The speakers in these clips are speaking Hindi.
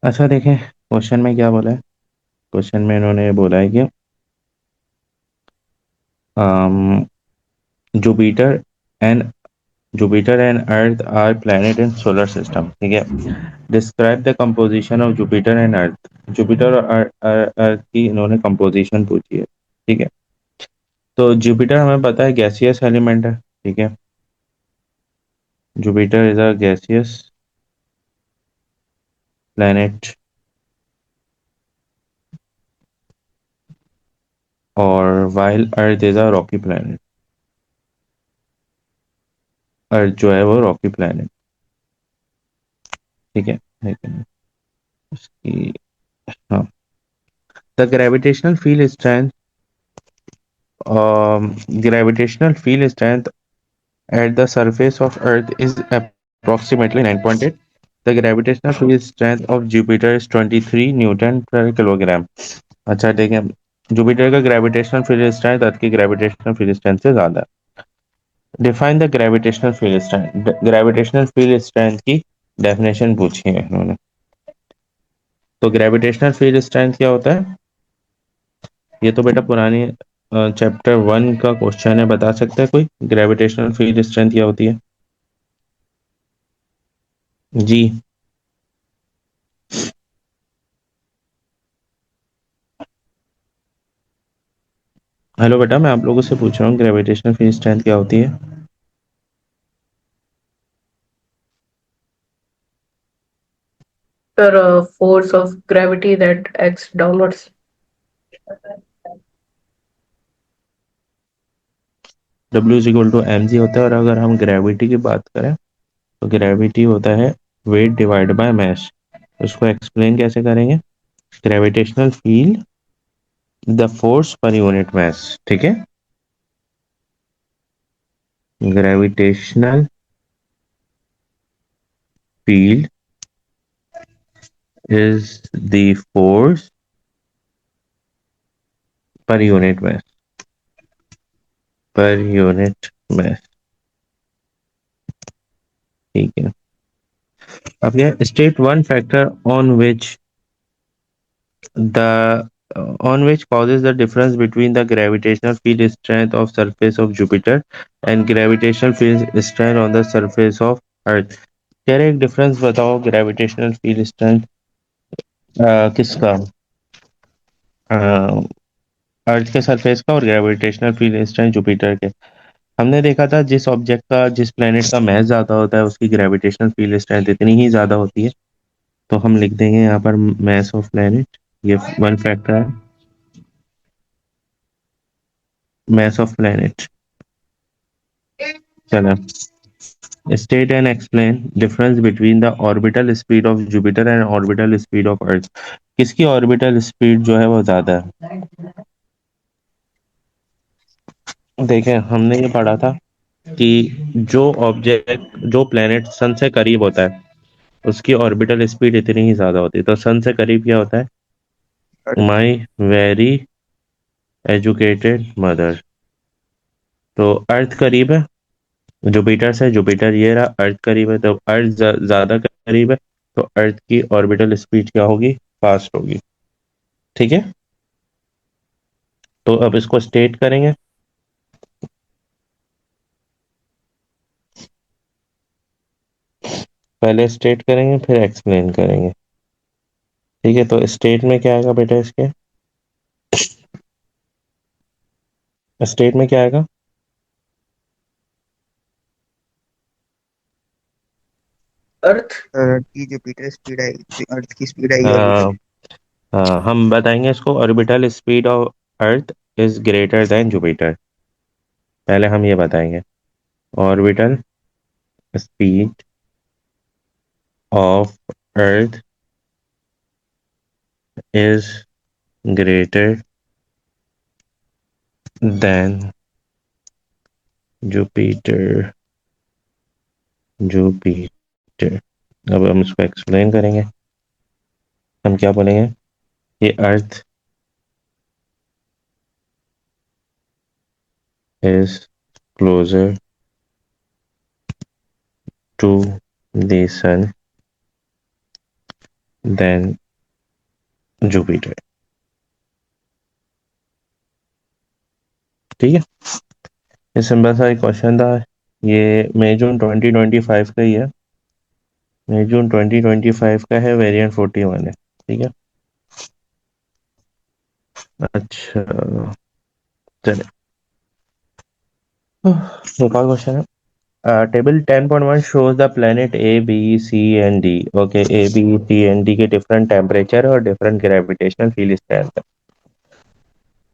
अच्छा देखें क्वेश्चन में क्या बोला है। क्वेश्चन में इन्होंने बोला है कि Jupiter and Jupiter and earth our planet in solar system. ठीक है, describe the composition of Jupiter and earth. Jupiter और अर्थ की इन्होंने कंपोजिशन पूछी है। ठीक है, तो जुपिटर हमें पता है गैसियस एलिमेंट है। ठीक है, Jupiter is a gaseous planet और while earth is a rocky planet. Earth जो है वो रॉकी प्लैनेट। ठीक है, लेकिन उसकी हाँ, the gravitational field strength gravitational field strength at the surface of Earth is approximately 9.8. The gravitational field strength of Jupiter is 23 Newton per kilogram. अच्छा ठीक है, जुपिटर का ग्रेविटेशनल फील्ड स्ट्रेंथ अर्थ की ग्रेविटेशनल फील्ड स्ट्रेंथ से ज्यादा है। Define the gravitational field strength. Gravitational field strength की डेफिनेशन पूछी है इन्होंने। तो ग्रेविटेशनल फील्ड स्ट्रेंथ क्या होता है, ये तो बेटा पुरानी चैप्टर 1 का क्वेश्चन है। बता सकता है कोई ग्रेविटेशनल फील्ड स्ट्रेंथ क्या होती है? जी। हेलो बेटा, मैं आप लोगों से पूछ रहा हूँ ग्रेविटेशनल फील्ड स्ट्रेंथ क्या होती है? The force of gravity that acts downwards. W is equal to M G होता है। और अगर हम ग्रेविटी की बात करें तो ग्रेविटी होता है वेट डिवाइड बाय मैस। उसको एक्सप्लेन कैसे करेंगे? Gravitational field the force per unit mass. ठीक है, gravitational field is the force per unit mass. Per unit mass. ठीक है, अब यह state one factor on which the on which causes the difference between the gravitational field strength of surface of Jupiter and gravitational field strength on the surface of Earth। कह रहे एक डिफरेंस बताओ ग्रेविटेशनल फील्ड स्ट्रेंथ किसका, अर्थ के सरफेस का और ग्रेविटेशनल फील्ड स्ट्रेंथ जुपिटर के। हमने देखा था जिस ऑब्जेक्ट का जिस प्लेनेट का मास ज्यादा होता है उसकी ग्रेविटेशनल फील्ड स्ट्रेंथ इतनी ही ज्यादा होती है। तो हम लिख देंगे यहाँ पर मास ऑफ प्लेनेट, ये वन फैक्टर है, मास ऑफ प्लेनेट। चलो, state and explain difference between the orbital speed of Jupiter and orbital speed of Earth। किसकी ऑर्बिटल स्पीड जो है वो ज्यादा है? देखें हमने ये पढ़ा था कि जो ऑब्जेक्ट जो प्लेनेट सन से करीब होता है उसकी ऑर्बिटल स्पीड इतनी ही ज्यादा होती है। तो सन से करीब क्या होता है? My very educated mother. तो अर्थ करीब है जुपिटर से, जुपिटर ये रहा, अर्थ करीब है तो अर्थ ज्यादा करीब है। तो अर्थ की ऑर्बिटल स्पीड क्या होगी? फास्ट होगी। ठीक है, तो अब इसको स्टेट करेंगे। पहले स्टेट करेंगे फिर एक्सप्लेन करेंगे। ठीक है, तो स्टेट में क्या आएगा बेटा इसके? स्टेट में क्या आएगा? Earth. की जुपिटर स्पीड आएगी, अर्थ की स्पीड आएगी हाँ, ऑर्बिटल। हाँ हम बताएंगे इसको। Orbital speed of earth is greater than Jupiter. पहले हम ये बताएंगे orbital speed of earth is greater than Jupiter. Jupiter. अब हम इसको एक्सप्लेन करेंगे। हम क्या बोलेंगे? ये अर्थ is closer to the sun than Jupiter. ठीक है, ये सिंपल सा एक क्वेश्चन था। ये मई जून 2025 का ही है, मई जून 2025 का है, वेरिएंट 41 है। ठीक है, अच्छा चले, एक और क्वेश्चन है। Table 10.1 shows the planet A, B, C and D. Okay, A, B, C and D के different temperature और different gravitational field strength।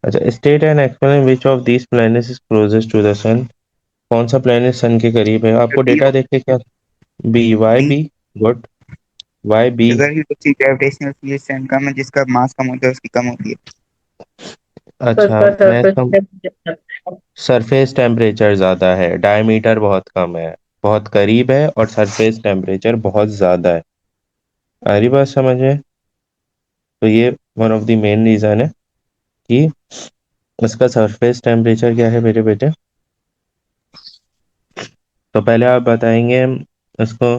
अच्छा, state and explain which of these planets is closest to the sun। कौन सा planet sun के करीब है? आपको बी डेटा देख के क्या? B, why B B? Good, why B? जगह ही उसकी ग्रेविटेशनल फील्ड स्ट्रेंथ कम है, जिसका मास कम होता है उसकी कम होती है। अच्छा, उसका मैं सरफेस इसका टेम्परेचर। सरफेस टेम्परेचर ज़्यादा है, डायमीटर बहुत कम है, बहुत करीब है, और सरफेस टेम्परेचर बहुत ज़्यादा है। आ रही बात समझ में? तो ये one of the main reason है कि उसका सरफेस टेम्परेचर क्या है मेरे बेटे। तो पहले आप बताएंगे उसको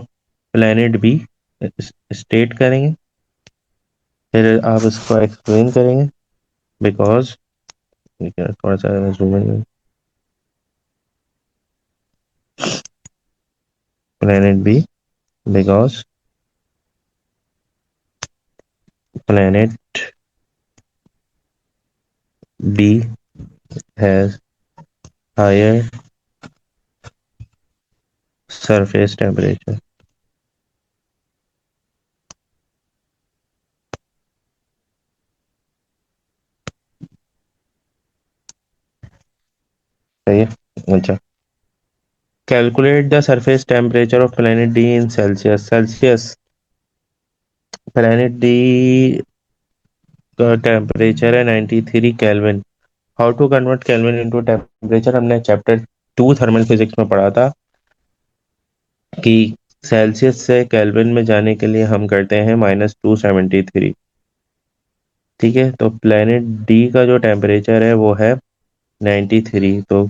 प्लेनेट बी स्टेट करेंगे, फिर आप उसको एक्सप्लेन करेंगे बिकॉज, थोड़ा सा zoom in, planet B because planet B has higher surface temperature. सही है, अच्छा। Calculate the surface temperature of planet D in Celsius. Celsius, planet D का टेम्परेचर है 93 Kelvin. How to convert Kelvin into temperature, हमने चैप्टर 2 थर्मल फिजिक्स में पढ़ा था कि सेल्सियस से केल्विन में जाने के लिए हम करते हैं -273। ठीक है, तो प्लेनेट डी का जो टेम्परेचर है वो है 93, तो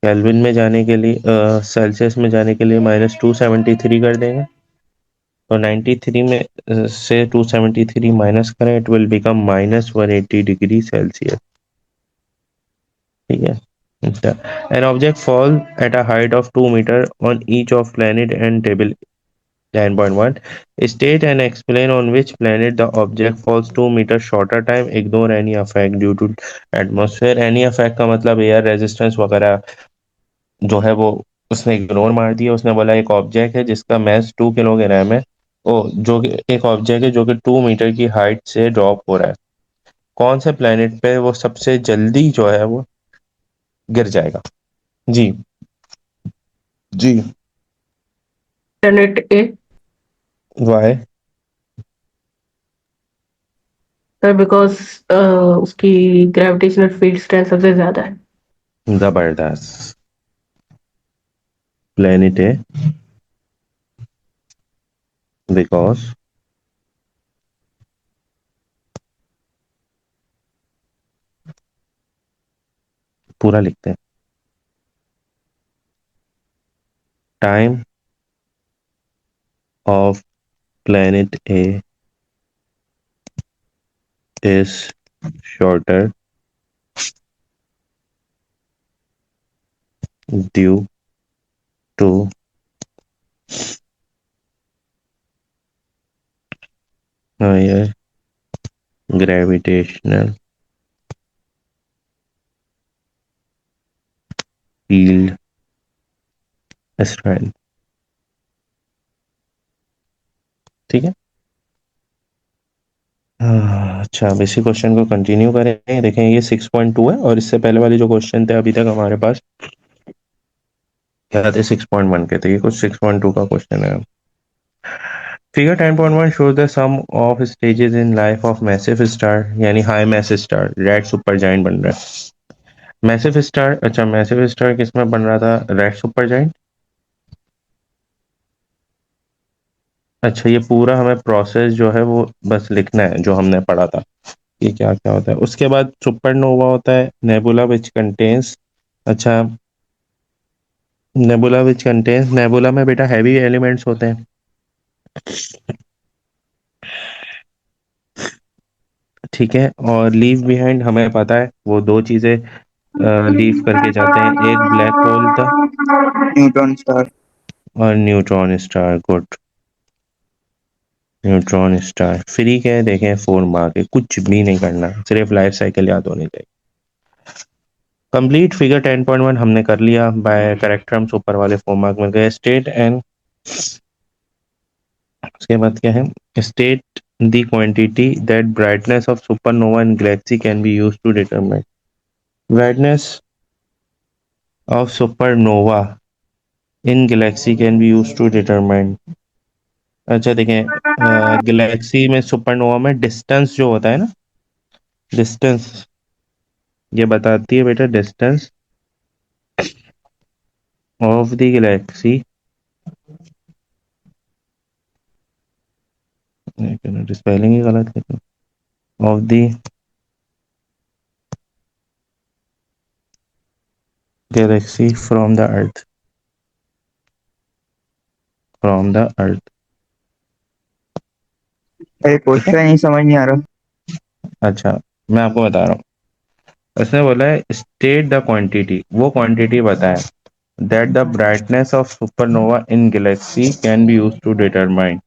केल्विन में जाने के लिए सेल्सियस में जाने के लिए -273 कर देंगे। तो 93 में से 273 माइनस करें, it will become -180 degree Celsius. ठीक है, अच्छा। An object fall at a height of 2 metre on each of planet and table 10.1 state and explain on which planet the object falls 2 metre shorter time, ignore any effect due to atmosphere। any effect का मतलब एयर रेजिस्टेंस वगैरह जो है वो उसने इग्नोर मार दिया। उसने बोला एक ऑब्जेक्ट है जिसका मास 2 किलोग्राम है, ओ जो एक ऑब्जेक्ट है जो कि 2 मीटर की हाइट से ड्रॉप हो रहा है, कौन से प्लेनेट पे वो सबसे जल्दी जो है वो गिर जाएगा? जी, जी। Planet A. वाई? बिकॉज उसकी ग्रेविटेशनल फील्ड स्ट्रेंथ सबसे ज्यादा है। जबरदस्त, प्लेनेट है बिकॉज, पूरा लिखते हैं, time of planet A is shorter due to higher gravitational field strength. ठीक है, अच्छा, अब इसी क्वेश्चन को कंटिन्यू करेंगे। देखें, ये 6.2 है और इससे पहले वाले जो क्वेश्चन थे अभी तक हमारे पास क्या थे, 6.1 के थे, ये कुछ 6.2 का क्वेश्चन है। Figure 10.1 shows the sum of stages in life of massive star, यानी high massive star, red super giant बन रहा है। मैसिव स्टार, अच्छा मैसिव स्टार किस में बन रहा था? Red super giant. अच्छा, ये पूरा हमें प्रोसेस जो है वो बस लिखना है जो हमने पढ़ा था, ये क्या क्या होता है। उसके बाद सुपरनोवा होता है, नेबुला विच कंटेन्स, अच्छा, नेबुला विच कंटेन्स, नेबुला में बेटा हैवी एलिमेंट्स होते हैं। ठीक है, और लीव बिहाइंड हमें पता है वो दो चीजें लीव करके जाते हैं, एक ब्लैक होल था न्यूट्रॉन स्टार। और neutron star. Good. Neutron star free के देखें, 4 मार्क है, कुछ भी नहीं करना, सिर्फ लाइफ साइकिल याद होनी चाहिए। कंप्लीट फिगर 10.1 हमने कर लिया, बाय करेक्टर हम ऊपर वाले 4 मार्क में गए। स्टेट एंड, उसके बाद क्या है, state the quantity that brightness of supernova in galaxy can be used to determine brightness of supernova in galaxy can be used to determine. अच्छा देखें, गैलेक्सी में सुपरनोवा में डिस्टेंस जो होता है ना, डिस्टेंस ये बताती है बेटा, distance of the galaxy, spelling ही गलत है, of the galaxy from the earth, from the earth. अरे क्वेश्चन ही समझ नहीं आ रहा। अच्छा, मैं आपको बता रहा हूँ, उसने बोला है स्टेट द क्वांटिटी, वो क्वांटिटी बताए that the brightness of supernova in galaxy can be use to determine,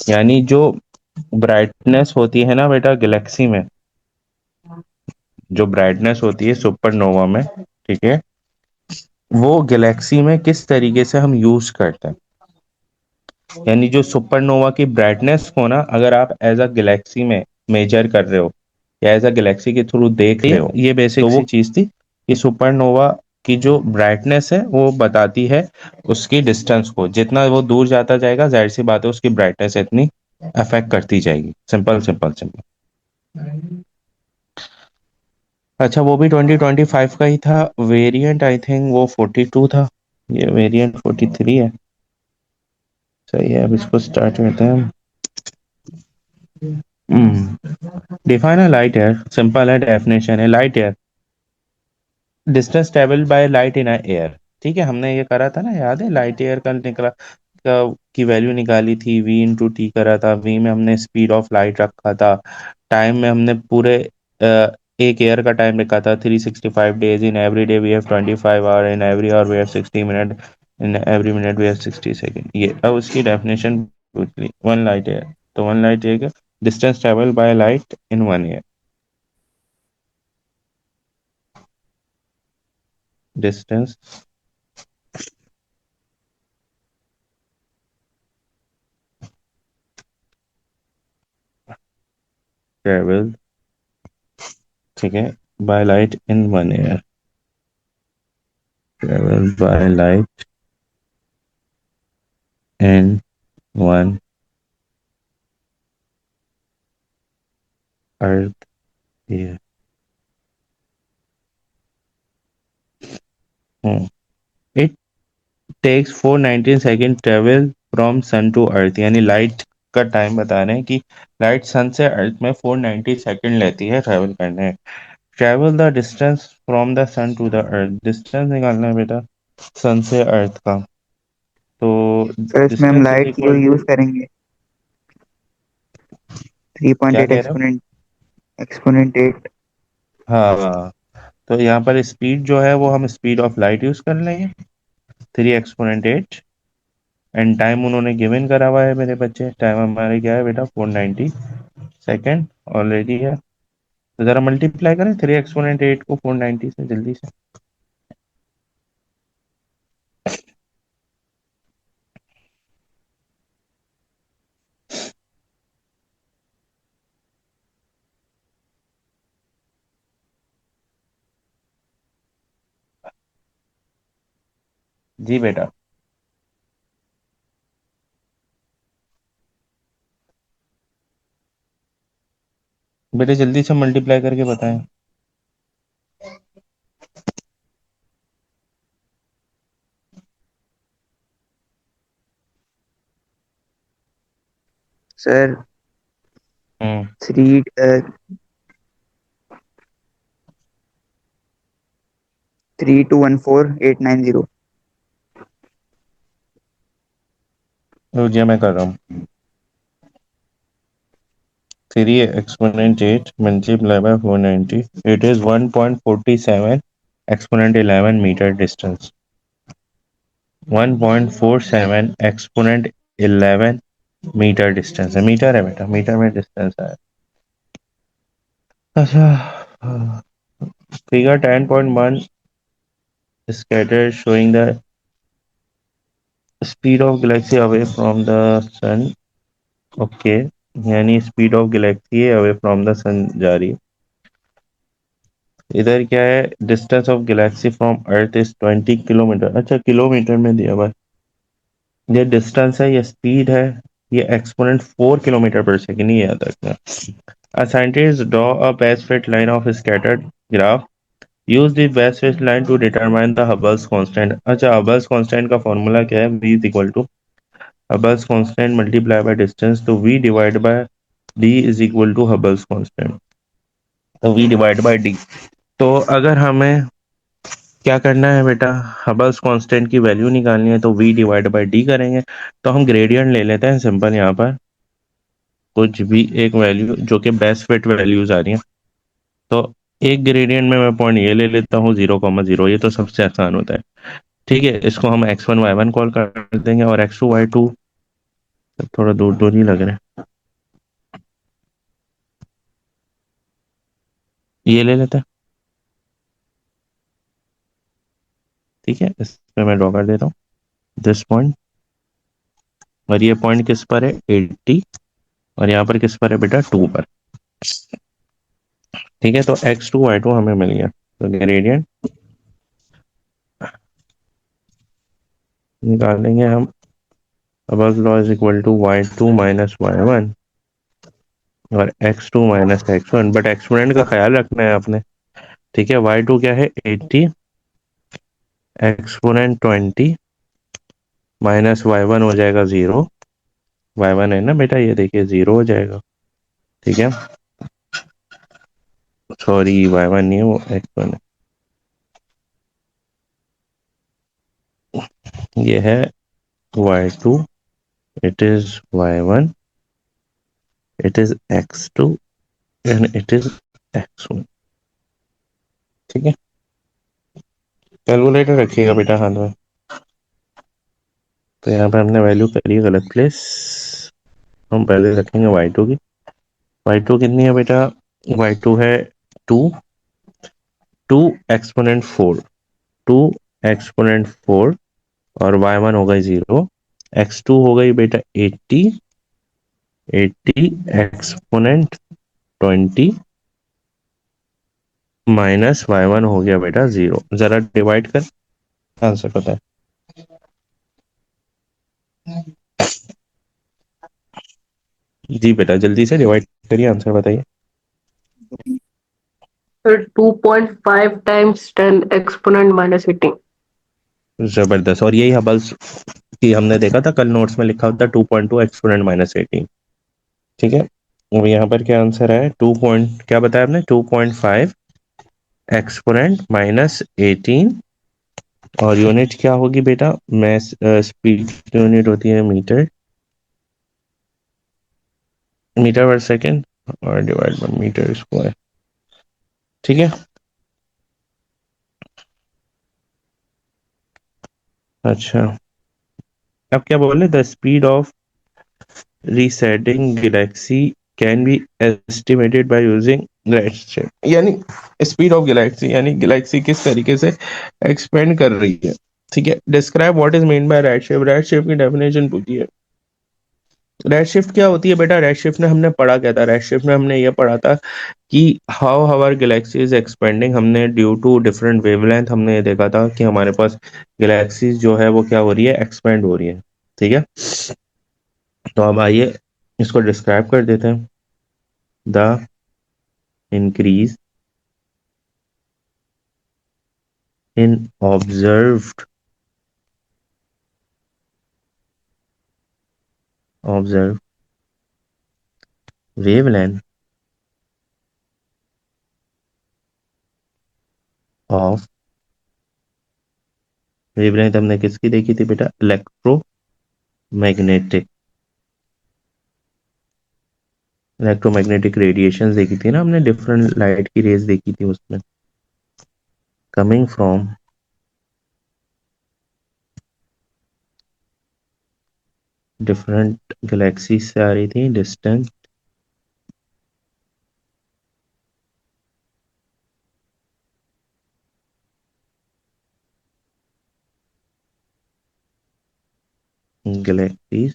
यानी जो ब्राइटनेस होती है ना बेटा गैलेक्सी में, जो ब्राइटनेस होती है सुपरनोवा में, ठीक है, वो गैलेक्सी में किस तरीके से हम यूज करते हैं, यानी जो सुपरनोवा की ब्राइटनेस को ना अगर आप एज अ गैलेक्सी में मेजर कर रहे हो या एज अ गैलेक्सी के थ्रू देख रहे हो, ये बेसिक तो वो चीज थी कि सुपरनोवा की जो ब्राइटनेस है वो बताती है उसकी डिस्टेंस को, जितना वो दूर जाता जाएगा जाहिर सी बात है उसकी ब्राइटनेस इतनी अफेक्ट करती जाएगी। Simple simple simple. अच्छा, वो भी 2025 का ही था, वेरिएंट आई थिंक वो 42 था, ये वेरिएंट 43 है। सही है, अब इसको स्टार्ट करते हैं। Define a light air, simple है, डेफिनेशन है light air distance travel by light in air. ठीक है, हमने ये करा था ना, याद है, लाइट एयर का निकला की वैल्यू निकाली थी, v इंटू टी करा था, v में हमने स्पीड ऑफ लाइट रखा था, टाइम में हमने पूरे एक ईयर का टाइम रखा था, 365 days, in every day we have 25 hour, in every hour we have 60 minute, in every minute we have 60 second. ये अब उसकी डेफिनेशन पूछ ली, वन लाइट ईयर, तो one light year distance travel by light in 1 year, distance travel, ठीक है, by light in 1 year, travel by light in 1 year. It takes 419 second travel from sun to अर्थ, यानी लाइट का टाइम बता रहे हैं कि लाइट सन से अर्थ में 490 सेकेंड लेती है ट्रेवल करने। Travel the distance from the sun to the earth, distance निकालना है बेटा सन से अर्थ का, तो सर इसमें हम डिस्टेंस इज लाइट की इक्वल यूज टू, करेंगे, थ्री पॉइंट क्या एट कह रहे हो? Exponent, exponent 8। हाँ हाँ, तो यहाँ पर स्पीड जो है वो हम स्पीड ऑफ लाइट यूज कर लेंगे, 3 एक्सपोनेंट 8, एंड टाइम उन्होंने गिवन करा हुआ है मेरे बच्चे, टाइम हमारे क्या है बेटा 490 सेकेंड ऑलरेडी है, तो जरा मल्टीप्लाई करें 3 एक्सपोनेंट 8 को 490 से जल्दी से। जी बेटा, बेटे जल्दी से मल्टीप्लाई करके बताएं। सर हम्म 3214,890। रुकिए मैं कर रहा हूँ। 3 exponent 8 multiplied by 490. It is 1.47 exponent 11 meter distance. 1.47 exponent 11 metre distance है, मीटर है बेटा, मीटर में डिस्टेंस है। अच्छा, figure 10.1 scattered showing the speed of galaxy away from the sun. Okay, यानी speed of galaxy away from the sun जा रही है। इधर क्या है, distance of galaxy from earth is 20 kilometre. अच्छा, किलोमीटर में दिया हुआ है। ये डिस्टेंस है, ये स्पीड है, ये एक्सपोनेंट 4 किलोमीटर पर सेकेंड, ये याद रखना। A scientist draw a best fit line of scattered graph. Use the best fit line to determine the Hubble's constant. अच्छा, Hubble's constant का फॉर्मूला क्या है? V is equal to Hubble's constant multiplied by distance, तो V divided by D is equal to Hubble's constant, तो V divided by D। तो अगर हमें क्या करना है बेटा, हबल्स कांस्टेंट की वैल्यू निकालनी है, तो V डिवाइड बाय D करेंगे। तो हम ग्रेडियंट ले लेते हैं सिंपल, यहाँ पर कुछ भी एक वैल्यू जो कि बेस्ट फिट वैल्यूज आ रही हैं। तो एक ग्रेडियंट में मैं पॉइंट ये ले लेता हूँ 0,0, ये तो सबसे आसान होता है। ठीक है, इसको हम x1 y1 कॉल कर देंगे, और x2 y2 थोड़ा दूर दूर ही लग रहे हैं, ये ले लेते हैं। ठीक है, इसमें मैं ड्रॉ कर देता हूँ दिस पॉइंट, और ये पॉइंट किस पर है, 80, और यहाँ पर किस पर है बेटा, 2 पर। ठीक है, तो x2 y2 हमें मिल गया, तो ग्रेडियंट निकालेंगे हम। Hubble's law is equal to y2 minus y1 और x2 minus x1, but exponent का ख्याल रखना है आपने। ठीक है, y2 क्या है, 80, एक्सपोनेंट 20 माइनस y1 हो जाएगा 0, y1 है ना बेटा, ये देखिए 0 हो जाएगा। ठीक है, सॉरी y1 नहीं है, वो x1 है। ये है y2, it is y1, it is x2 and it is x1। ठीक है, कैलकुलेटर रखिएगा बेटा हाथ में। तो यहाँ पे हमने वैल्यू करी है गलत प्लेस, हम पहले रखेंगे y2 की। y2 कितनी है बेटा, y2 है 2, 2 एक्सपोनेंट 4, 2 एक्सपोनेंट 4, और y1 हो गई 0, x2 हो गई बेटा 80, 80 एक्सपोनेंट 20 माइनस y1 हो गया बेटा 0। जरा डिवाइड कर, आंसर पता है। जी बेटा, जल्दी से डिवाइड करिए, आंसर बताइए। Sir 2.5 times 10 exponent minus 18। जबरदस्त, और यही हबल्स की हमने देखा था कल, नोट्स में लिखा होता 2.2 एक्सपोनेंट माइनस 18। ठीक है, और यहाँ पर क्या आंसर है, 2 पॉइंट क्या बताया आपने, 2.5 एक्सपोनेंट माइनस 18, और यूनिट क्या होगी बेटा, मैस स्पीड यूनिट होती है मीटर, मीटर पर सेकेंड, और डिवाइड बाय मीटर स्क्वायर। ठीक है, अच्छा, अब क्या बोल रहे, the speed of resetting galaxy can be estimated by using redshift, यानी स्पीड ऑफ गैलेक्सी, यानी गैलेक्सी किस तरीके से एक्सपेंड कर रही है। ठीक है, describe what is mean by redshift, redshift की डेफिनेशन पूछी है। रेडशिफ्ट क्या होती है बेटा, रेडशिफ्ट ने हमने पढ़ा क्या था, रेडशिफ्ट में हमने ये पढ़ा था कि how our galaxy is expanding, हमने ड्यू टू डिफरेंट वेवलेंथ हमने ये देखा था कि हमारे पास गैलेक्सीज जो है वो क्या हो रही है, एक्सपेंड हो रही है। ठीक है, तो अब आइए इसको डिस्क्राइब कर देते हैं। The increase in observe wavelength of, wavelength हमने किसकी देखी थी बेटा, इलेक्ट्रोमैग्नेटिक इलेक्ट्रोमैग्नेटिक रेडिएशंस देखी थी ना हमने, डिफरेंट लाइट की रेज देखी थी उसमें, कमिंग फ्रॉम डिफरेंट गैलेक्सीज से आ रही थी, distant galaxies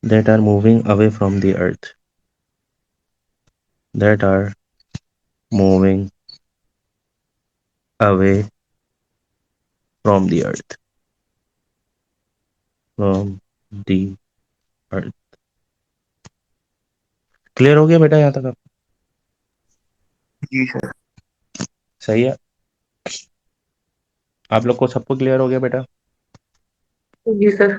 that are moving away from the earth, that are moving away from the earth, from the earth। Clear हो गया बेटा यहाँ तक? आप जी सर। सही है? आप लोग को सबको क्लियर हो गया बेटा? जी सर।